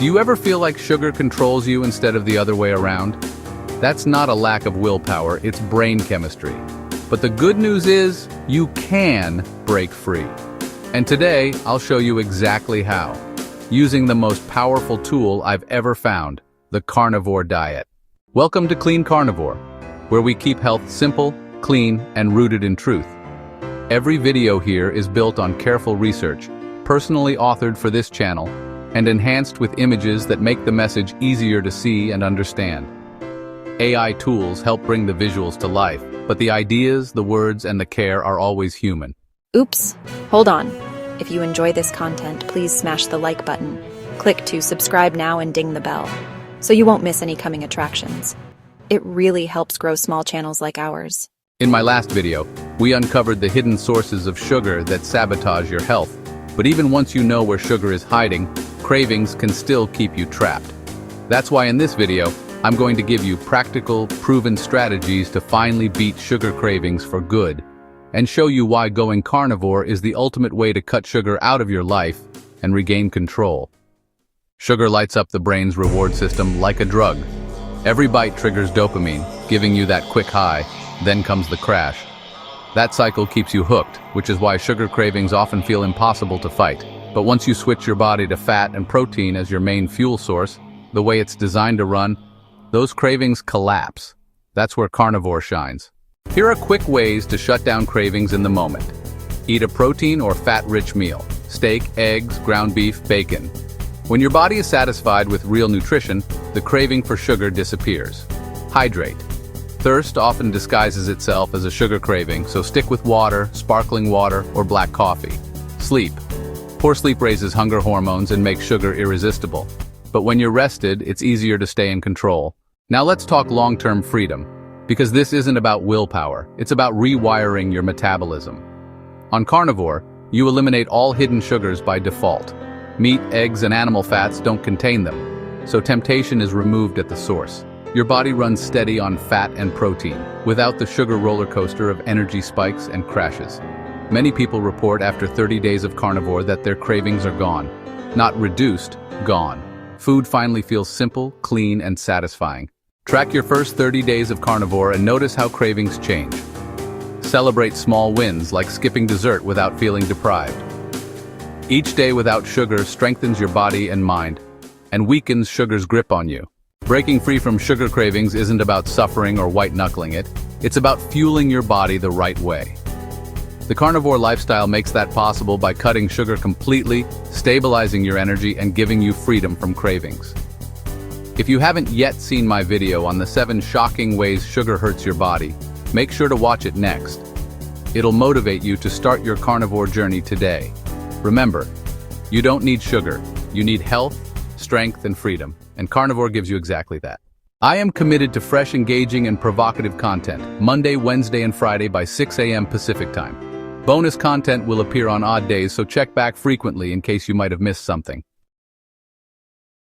Do you ever feel like sugar controls you instead of the other way around? That's not a lack of willpower, it's brain chemistry. But the good news is, you can break free. And today, I'll show you exactly how, using the most powerful tool I've ever found, the carnivore diet. Welcome to Clean Carnivore, where we keep health simple, clean, and rooted in truth. Every video here is built on careful research, personally authored for this channel, and enhanced with images that make the message easier to see and understand. AI tools help bring the visuals to life, but the ideas, the words, and the care are always human. Oops, hold on. If you enjoy this content, please smash the like button. Click to subscribe now and ding the bell, so you won't miss any coming attractions. It really helps grow small channels like ours. In my last video, we uncovered the hidden sources of sugar that sabotage your health. But even once you know where sugar is hiding, cravings can still keep you trapped. That's why in this video, I'm going to give you practical, proven strategies to finally beat sugar cravings for good, and show you why going carnivore is the ultimate way to cut sugar out of your life and regain control. Sugar lights up the brain's reward system like a drug. Every bite triggers dopamine, giving you that quick high, then comes the crash. That cycle keeps you hooked, which is why sugar cravings often feel impossible to fight. But once you switch your body to fat and protein as your main fuel source, the way it's designed to run, those cravings collapse. That's where carnivore shines. Here are quick ways to shut down cravings in the moment. Eat a protein or fat-rich meal: steak, eggs, ground beef, bacon. When your body is satisfied with real nutrition, the craving for sugar disappears. Hydrate. Thirst often disguises itself as a sugar craving, so stick with water, sparkling water, or black coffee. Sleep. Poor sleep raises hunger hormones and makes sugar irresistible. But when you're rested, it's easier to stay in control. Now let's talk long-term freedom, because this isn't about willpower, it's about rewiring your metabolism. On carnivore, you eliminate all hidden sugars by default. Meat, eggs, and animal fats don't contain them, so temptation is removed at the source. Your body runs steady on fat and protein, without the sugar roller coaster of energy spikes and crashes. Many people report after 30 days of carnivore that their cravings are gone. Not reduced, gone. Food finally feels simple, clean, and satisfying. Track your first 30 days of carnivore and notice how cravings change. Celebrate small wins, like skipping dessert without feeling deprived. Each day without sugar strengthens your body and mind, and weakens sugar's grip on you. Breaking free from sugar cravings isn't about suffering or white-knuckling it, it's about fueling your body the right way. The carnivore lifestyle makes that possible by cutting sugar completely, stabilizing your energy, and giving you freedom from cravings. If you haven't yet seen my video on the 7 shocking ways sugar hurts your body, make sure to watch it next. It'll motivate you to start your carnivore journey today. Remember, you don't need sugar, you need health, strength, and freedom. And carnivore gives you exactly that. I am committed to fresh, engaging, and provocative content, Monday, Wednesday, and Friday by 6 a.m. Pacific time. Bonus content will appear on odd days, so check back frequently in case you might have missed something.